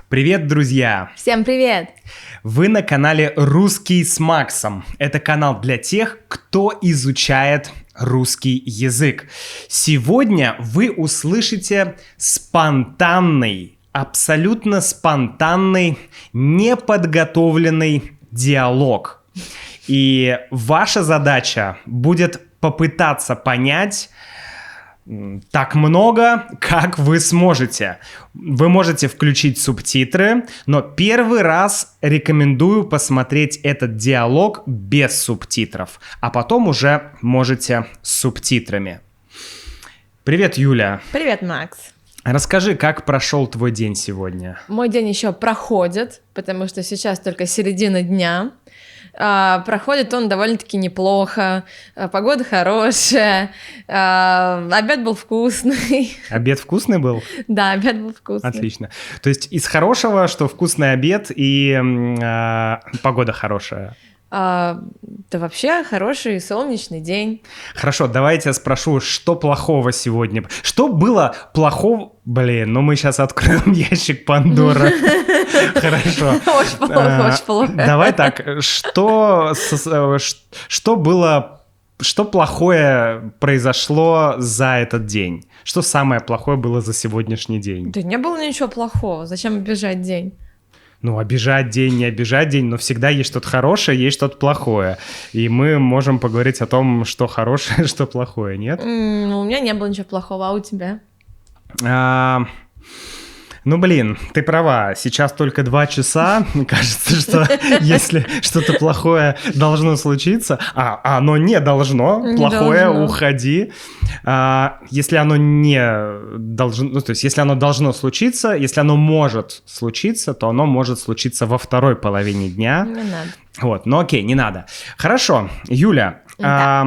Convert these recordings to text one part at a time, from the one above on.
Привет, друзья! Всем привет! Вы на канале «Русский с Максом». Это канал для тех, кто изучает русский язык. Сегодня вы услышите спонтанный, абсолютно спонтанный, неподготовленный диалог. И ваша задача будет попытаться понять так много, как вы сможете. Вы можете включить субтитры, но первый раз рекомендую посмотреть этот диалог без субтитров, а потом уже можете с субтитрами. Привет, Юля. Привет, Макс. Расскажи, как прошел твой день сегодня? Мой день еще проходит, потому что сейчас только середина дня. Проходит он довольно-таки неплохо, погода хорошая, обед был вкусный. Обед вкусный был? Да, обед был вкусный. Отлично. То есть из хорошего, что вкусный обед и погода хорошая? Да вообще хороший солнечный день. Хорошо, давай я тебя спрошу, что плохого сегодня? Что было плохого? Блин, ну мы сейчас откроем ящик Пандоры. Хорошо. Очень плохо, очень плохо. Давай так, что было, что плохое произошло за этот день? Что самое плохое было за сегодняшний день? Да не было ничего плохого, зачем обижать день? Ну, обижать день, не обижать день, но всегда есть что-то хорошее, есть что-то плохое. И мы можем поговорить о том, что хорошее, что плохое, нет? У меня не было ничего плохого, а у тебя? Ну, блин, ты права, сейчас только 2 часа, мне кажется, что если что-то плохое должно случиться, оно не должно, плохое, уходи. Если оно не должно, ну, то есть если оно должно случиться, если оно может случиться, то оно может случиться во второй половине дня. Не надо. Вот, ну окей, не надо. Хорошо, Юля, Да.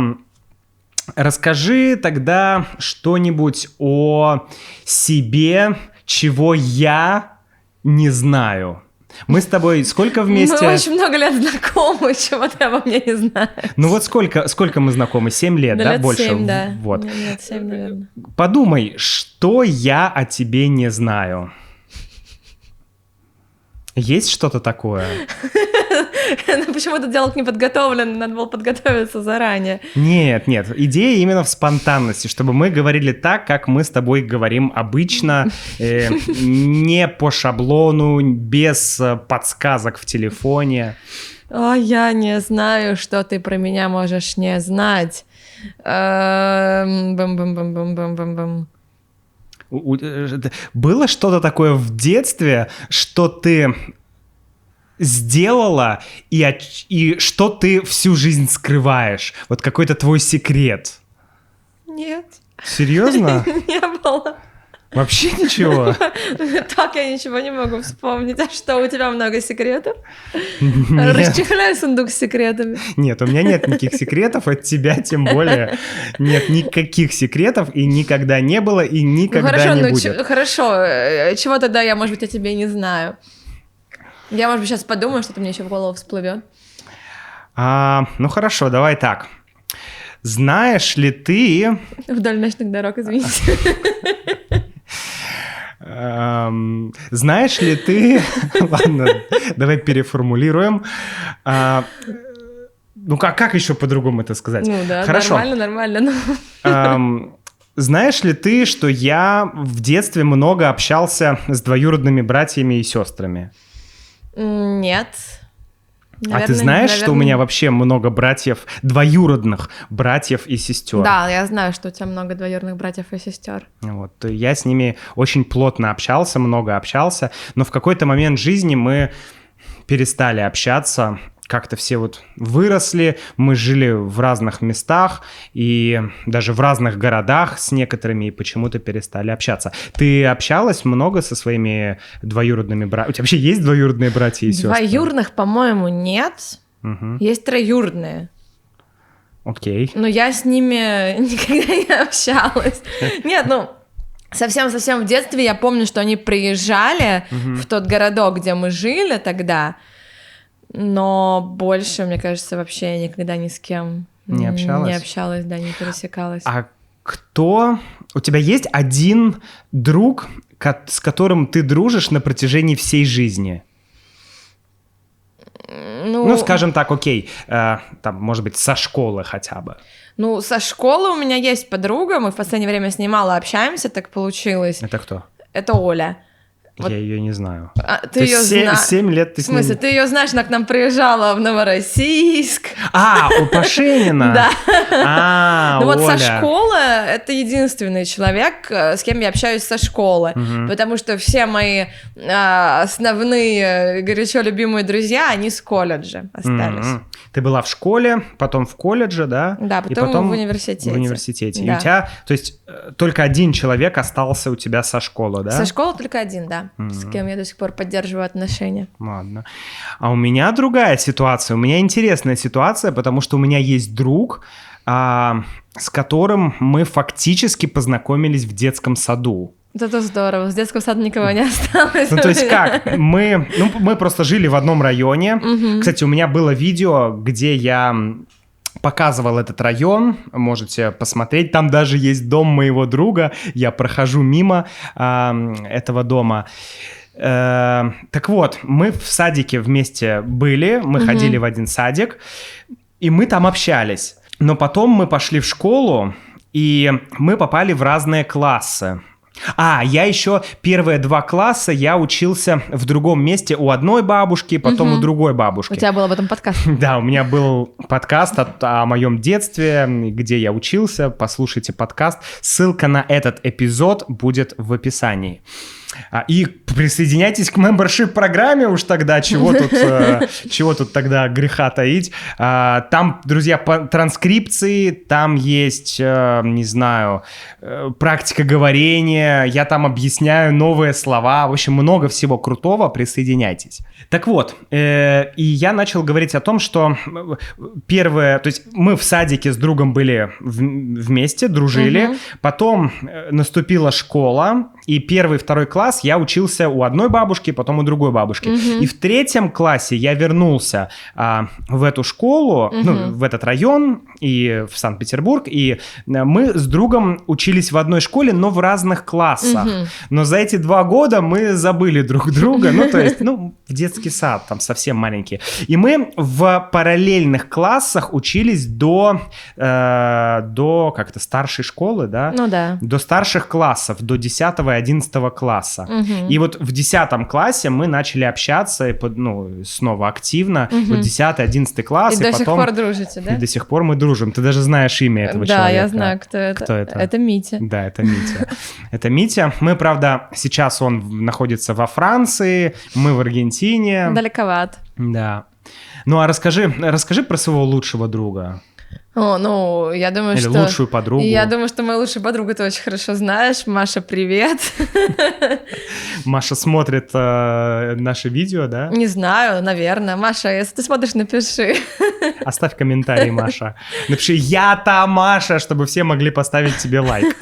Расскажи тогда что-нибудь о себе, чего я не знаю. Мы с тобой сколько вместе? Мы очень много лет знакомы, чего ты обо мне не знаешь. Ну вот сколько мы знакомы? 7 лет, да? Лет Больше? 7, да. Вот. Лет 7, наверное. Подумай, что я о тебе не знаю. Есть что-то такое? Ну, почему этот диалог не подготовлен? Надо было подготовиться заранее. Нет, идея именно в спонтанности, чтобы мы говорили так, как мы с тобой говорим обычно, не по шаблону, без подсказок в телефоне. О, я не знаю, что ты про меня можешь не знать. Бам-бам-бам-бам-бам-бам-бам. Было что-то такое в детстве, что ты сделала и что ты всю жизнь скрываешь? Вот какой-то твой секрет. Нет. Серьезно? Не было. Вообще ничего? Так я ничего не могу вспомнить. А что, у тебя много секретов? Нет. Расчехляй сундук с секретами. Нет, у меня нет никаких секретов, от тебя тем более нет никаких секретов, и никогда не было, и никогда не будет. Хорошо, чего тогда я, может быть, о тебе не знаю? Я, может быть, сейчас подумаю, что-то мне еще в голову всплывет. Ну хорошо, давай так. Знаешь ли ты... Вдоль ночных дорог, извините. Знаешь ли ты... Ладно, давай переформулируем. Ну как еще по-другому это сказать? Ну да, хорошо. Нормально. Знаешь ли ты, что я в детстве много общался с двоюродными братьями и сестрами? Нет. А ты знаешь, что у меня вообще много братьев, двоюродных братьев и сестер? Да, я знаю, что у тебя много двоюродных братьев и сестер. Вот, я с ними очень плотно общался, много общался, но в какой-то момент жизни мы перестали общаться, как-то все вот выросли, мы жили в разных местах и даже в разных городах с некоторыми и почему-то перестали общаться. Ты общалась много со своими двоюродными братьями? У тебя вообще есть двоюродные братья и сестры? Двоюродных, по-моему, нет. Есть троюродные. Окей. Но я с ними никогда не общалась. Нет, совсем-совсем в детстве я помню, что они приезжали в тот городок, где мы жили тогда, но больше, мне кажется, вообще я никогда ни с кем не общалась? Не общалась, да, не пересекалась. А кто... У тебя есть один друг, с которым ты дружишь на протяжении всей жизни? Ну, скажем так, окей, там, может быть, со школы хотя бы. Ну, со школы у меня есть подруга, мы в последнее время с ней мало общаемся, так получилось. Это кто? Это Оля. Я ее не знаю. Ты ее знаешь? 7 лет ты В смысле, ты ее знаешь, она к нам приезжала в Новороссийск. У Пашенина? Да. Ну вот Оля. со школы это единственный человек, с кем я общаюсь со школы, потому что все мои основные, горячо любимые друзья, они с колледжа остались. Ты была в школе, потом в колледже, да? Да, потом в университете. В университете. Да. И у тебя, то есть, только один человек остался у тебя со школы, да? Со школы только один, да, с кем я до сих пор поддерживаю отношения. Ладно. А у меня другая ситуация. У меня интересная ситуация, потому что у меня есть друг, с которым мы фактически познакомились в детском саду. Это здорово, с детского сада никого не осталось. Ну, то есть как? Мы просто жили в одном районе. Кстати, у меня было видео, где я показывал этот район, можете посмотреть. Там даже есть дом моего друга. Я прохожу мимо этого дома. Так вот, мы в садике вместе были, мы ходили в один садик, и мы там общались. Но потом мы пошли в школу, и мы попали в разные классы. Я еще первые 2 класса я учился в другом месте у одной бабушки, потом у другой бабушки. У тебя был об этом подкаст? Да, у меня был подкаст о моем детстве, где я учился. Послушайте подкаст. Ссылка на этот эпизод будет в описании. И присоединяйтесь к мембершип-программе уж тогда, чего тут тогда греха таить. Там, друзья, транскрипции, там есть, не знаю, практика говорения, я там объясняю новые слова, в общем, много всего крутого, присоединяйтесь. Так вот, и я начал говорить о том, что первое, то есть мы в садике с другом были вместе, дружили, потом наступила школа, и 1-2 класс я учился у одной бабушки, потом у другой бабушки. И в 3 классе я вернулся в эту школу, в этот район и в Санкт-Петербург, и мы с другом учились в одной школе, но в разных классах. Но за эти 2 года мы забыли друг друга, ну, то есть, в детский сад, там совсем маленькие. И мы в параллельных классах учились до как-то старшей школы, да? Ну да. До старших классов, до 10 и 11 класса. И вот в 10 классе мы начали общаться, и, снова активно, вот 10-11 класс. И до сих пор дружите, да? И до сих пор мы дружим. Ты даже знаешь имя этого человека. Да, я знаю, кто это. Кто это? Это Митя. Да, это Митя. Это Митя. Мы, правда, сейчас он находится во Франции, мы в Аргентине. Далековато. Да. Ну, а расскажи про своего лучшего друга. Я думаю, Или что... лучшую подругу. Я думаю, что мою лучшую подругу ты очень хорошо знаешь. Маша, привет. Маша смотрит наши видео, да? Не знаю, наверное. Маша, если ты смотришь, напиши. Оставь комментарий, Маша. Напиши «Я та Маша», чтобы все могли поставить тебе лайк.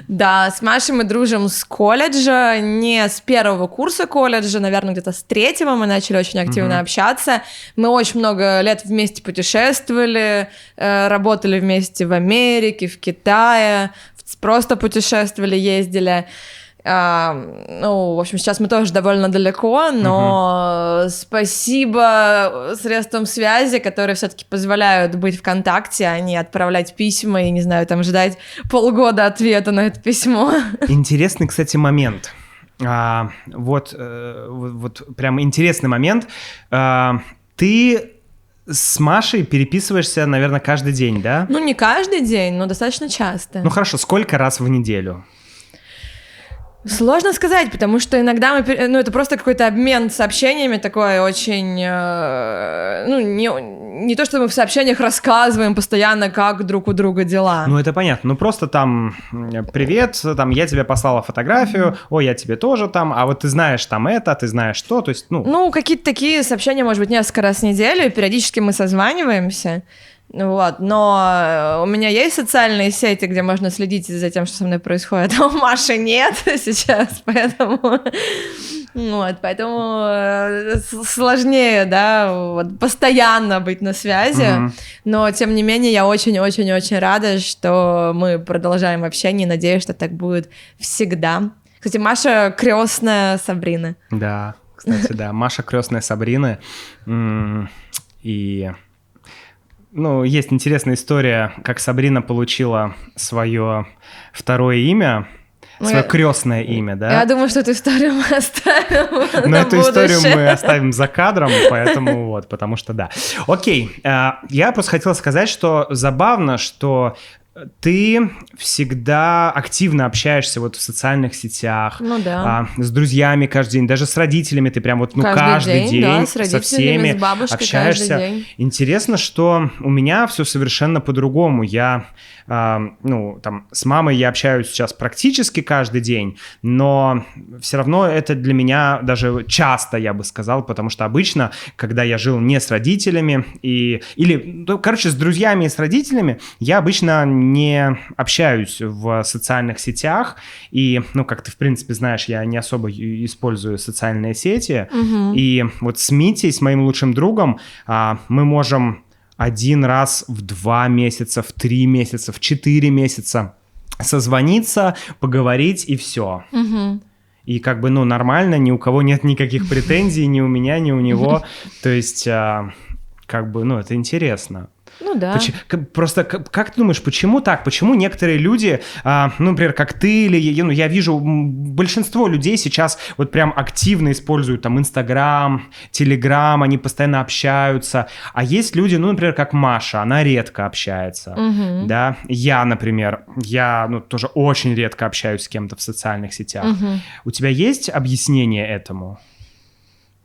Да, с Машей мы дружим с колледжа, не с 1 курса колледжа, наверное, где-то с 3-го мы начали очень активно общаться. Мы очень много лет вместе путешествовали, работали вместе в Америке, в Китае, просто путешествовали, ездили. В общем, сейчас мы тоже довольно далеко, но спасибо средствам связи, которые все-таки позволяют быть в контакте, а не отправлять письма и, не знаю, там ждать полгода ответа на это письмо. Интересный, кстати, момент. Вот прям интересный момент. Ты с Машей переписываешься, наверное, каждый день, да? Не каждый день, но достаточно часто. Хорошо, сколько раз в неделю? Сложно сказать, потому что иногда это просто какой-то обмен сообщениями такой очень... не то, что мы в сообщениях рассказываем постоянно, как друг у друга дела. Это понятно. Просто там «Привет, там я тебе послала фотографию, ой, я тебе тоже там, а вот ты знаешь там это, ты знаешь что», то есть, какие-то такие сообщения, может быть, несколько раз в неделю, и периодически мы созваниваемся. Но у меня есть социальные сети, где можно следить за тем, что со мной происходит, а у Маши нет сейчас, поэтому сложнее, да, постоянно быть на связи, но тем не менее я очень-очень-очень рада, что мы продолжаем общение, и надеюсь, что так будет всегда. Кстати, Маша крестная Сабрины. Да, кстати, да. Маша крестная Сабрины. И, ну, есть интересная история, как Сабрина получила свое второе имя, свое крестное имя, да? Я думаю, что эту историю мы оставим. Но эту историю мы оставим за кадром, поэтому вот, потому что да. Окей, я просто хотел сказать, что забавно, что ты всегда активно общаешься вот в социальных сетях, ну, да. С друзьями каждый день, даже с родителями ты прям вот, ну, каждый день да, с родителями, со всеми с бабушкой общаешься. каждый день. Интересно, что у меня все совершенно по-другому. Я, ну, там, с мамой я общаюсь сейчас практически каждый день, но все равно это для меня даже часто, я бы сказал, потому что обычно, когда я жил не с родителями или, ну, короче, с друзьями и с родителями, я обычно не общаюсь в социальных сетях, и, ну, как ты, в принципе, знаешь, я не особо использую социальные сети, и вот с Митей, с моим лучшим другом, мы можем один раз в 2 месяца, в 3 месяца, в 4 месяца созвониться, поговорить, и все. И как бы, ну, нормально, ни у кого нет никаких претензий, ни у меня, ни у него, то есть, как бы, ну, это интересно. Ну да. Просто как ты думаешь, почему так? Почему некоторые люди, ну, например, как ты или, ну, я вижу, большинство людей сейчас вот прям активно используют там Инстаграм, Телеграм, они постоянно общаются, а есть люди, ну, например, как Маша, она редко общается, да? Я, например, ну, тоже очень редко общаюсь с кем-то в социальных сетях. У тебя есть объяснение этому?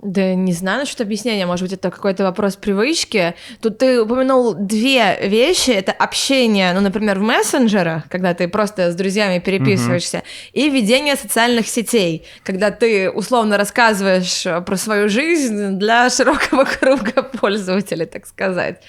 Да не знаю насчет объяснения, может быть, это какой-то вопрос привычки. Тут ты упомянул 2 вещи. Это общение, ну, например, в мессенджерах, когда ты просто с друзьями переписываешься, и ведение социальных сетей, когда ты условно рассказываешь про свою жизнь для широкого круга пользователей, так сказать.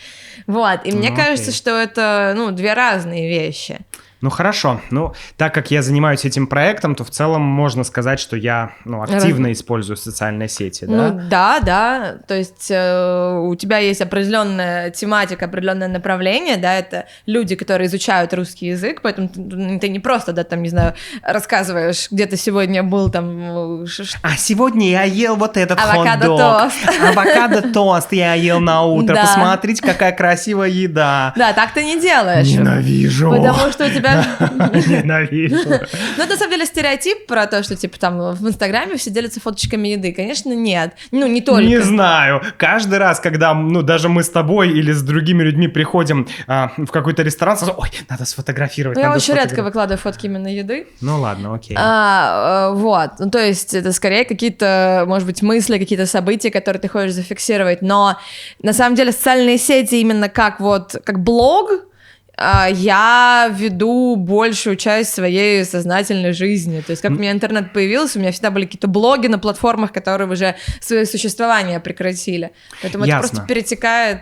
Вот, и мне кажется, что это, ну, 2 разные вещи. Ну, хорошо. Ну, так как я занимаюсь этим проектом, то в целом можно сказать, что я, ну, активно использую социальные сети, да? Ну, да. То есть у тебя есть определенная тематика, определенное направление, да, это люди, которые изучают русский язык, поэтому ты не просто, да, там, не знаю, рассказываешь, где ты сегодня был, там... А сегодня я ел вот этот авокадо-тост. Авокадо-тост я ел на утро. Да. Посмотрите, какая красивая еда. Да, так ты не делаешь. Ненавижу. Потому что у тебя... Ненавижу. Ну, это, на самом деле, стереотип про то, что, типа, там, в Инстаграме все делятся фоточками еды. Конечно, нет. Ну, не только. Не знаю. Каждый раз, когда, ну, даже мы с тобой или с другими людьми приходим в какой-то ресторан, сразу, ой, надо сфотографировать. Ну, я очень редко выкладываю фотки именно еды. Ну, ладно, окей. Вот. Ну, то есть, это скорее какие-то, может быть, мысли, какие-то события, которые ты хочешь зафиксировать. Но, на самом деле, социальные сети именно как блог, я веду большую часть своей сознательной жизни. То есть, как у меня интернет появился, у меня всегда были какие-то блоги на платформах, которые уже свое существование прекратили. Поэтому Ясно. Это просто перетекает...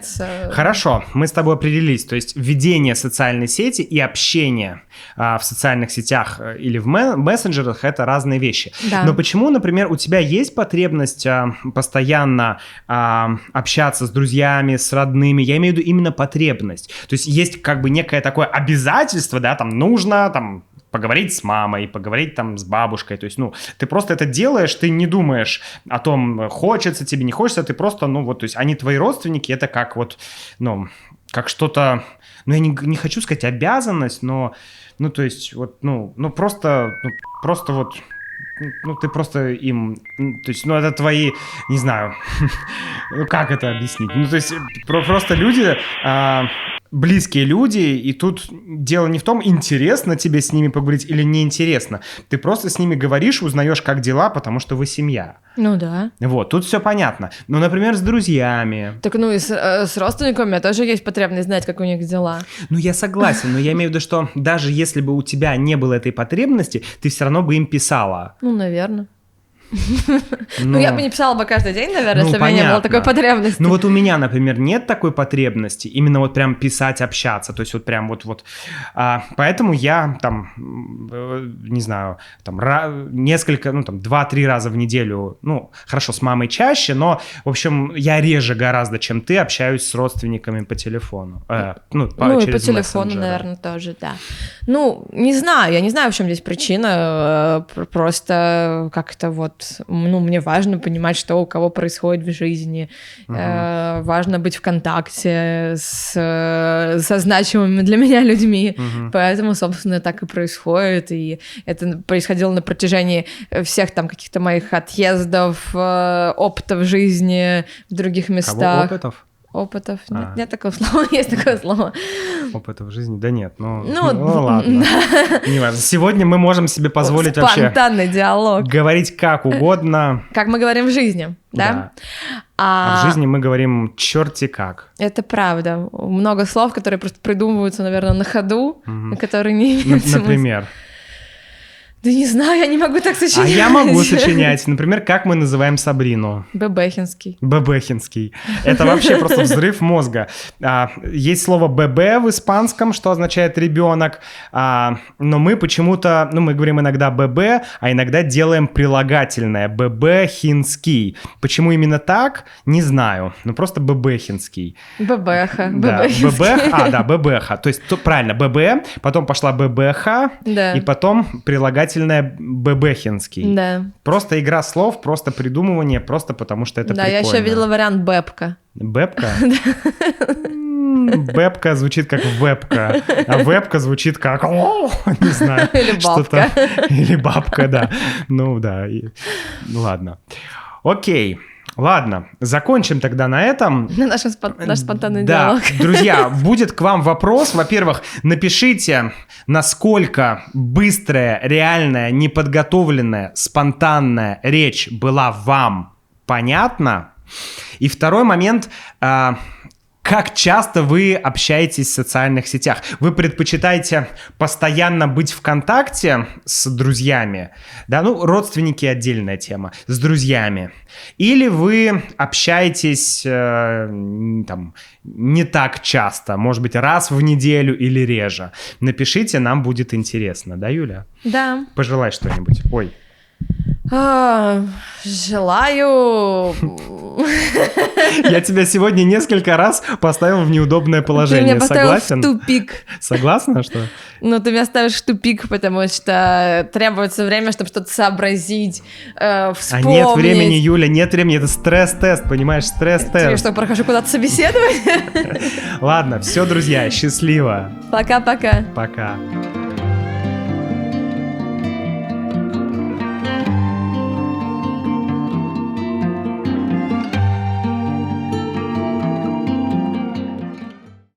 Хорошо, мы с тобой определились. То есть, ведение социальной сети и общение в социальных сетях или в мессенджерах — это разные вещи. Да. Но почему, например, у тебя есть потребность постоянно общаться с друзьями, с родными? Я имею в виду именно потребность. То есть, есть как бы некое такое обязательство, да, там нужно там поговорить с мамой, поговорить там с бабушкой, то есть, ну, ты просто это делаешь, ты не думаешь о том, хочется тебе, не хочется, ты просто, ну, вот, то есть, они твои родственники, это как вот, ну, как что-то, ну, я не хочу сказать обязанность, но, ну, то есть, вот, ну просто вот, ну, ты просто им, то есть, ну, это твои, не знаю, ну, как это объяснить, ну, то есть, просто люди... близкие люди, и тут дело не в том, интересно тебе с ними поговорить или неинтересно. Ты просто с ними говоришь, узнаешь, как дела, потому что вы семья. Ну да. Вот, тут все понятно. Ну, например, с друзьями. Так, ну и с родственниками у меня тоже есть потребность знать, как у них дела. Ну, я согласен, но я имею в виду, что даже если бы у тебя не было этой потребности, ты все равно бы им писала. Ну, наверное. Ну, я бы не писала бы каждый день, наверное, Ну, если бы у меня не было понятно. такой потребности. Ну вот у меня, например, нет такой потребности, именно вот прям писать, общаться, то есть вот прям вот. Поэтому я там, не знаю, там несколько, ну там 2-3 раза в неделю, ну хорошо, с мамой чаще, но, в общем, я реже гораздо, чем ты, общаюсь с родственниками по телефону. Ну и по телефону, мессенджеры. наверное, тоже, да. Ну, не знаю, я не знаю, в чем здесь причина, просто как-то вот, ну, мне важно понимать, что у кого происходит в жизни, важно быть в контакте со значимыми для меня людьми, поэтому, собственно, так и происходит, и это происходило на протяжении всех там каких-то моих отъездов, опытов жизни в других местах. Кого опытов? Опытов? Нет такого слова, есть такое слово. Опытов в жизни? Да нет, ну Ну, ладно. Не важно. Сегодня мы можем себе позволить вообще спонтанный диалог. говорить как угодно. Как мы говорим в жизни, да? А в жизни мы говорим черти как. Это правда. Много слов, которые просто придумываются, наверное, на ходу, которые не имеют смысла. Например? Да не знаю, я не могу так сочинять. А я могу сочинять. Например, как мы называем Сабрину? Бебехинский. Бебехинский. Это вообще просто взрыв мозга. Есть слово «бебе» в испанском, что означает «ребенок», но мы почему-то, мы говорим иногда «бебе», а иногда делаем прилагательное «бебехинский». Почему именно так, не знаю, но просто «бебехинский». Бебеха. Да, бебеха, да, бебеха. То есть, правильно, «бебе», потом пошла «бебеха», да. И потом прилагательное «бебехинский». Да. Просто игра слов, просто придумывание, просто потому что это да, прикольно. я еще видела вариант «бэбка». Бэбка? Бэбка звучит как вебка, а вебка звучит как, не знаю, или бабка. Или бабка, да. Ну да, ладно. Окей. Ладно, закончим тогда на этом. Наш спонтанный да, диалог. Друзья, будет к вам вопрос. Во-первых, напишите, насколько быстрая, реальная, неподготовленная, спонтанная речь была вам понятна. И второй момент, как часто вы общаетесь в социальных сетях? Вы предпочитаете постоянно быть в контакте с друзьями? Да, родственники — отдельная тема. С друзьями. Или вы общаетесь там, не так часто? Может быть, раз в неделю или реже? Напишите, нам будет интересно. Да, Юля? Да. Пожелай что-нибудь. Ой. Желаю... Я тебя сегодня несколько раз поставил в неудобное положение. Ты меня поставил Согласен? в тупик. Согласна, что? Ну, ты меня ставишь в тупик, потому что требуется время, чтобы что-то сообразить, вспомнить. А нет времени, Юля, нет времени. Это стресс-тест, понимаешь? Стресс-тест. Я что, прохожу куда-то собеседовать? Ладно, все, друзья, счастливо. Пока-пока. Пока.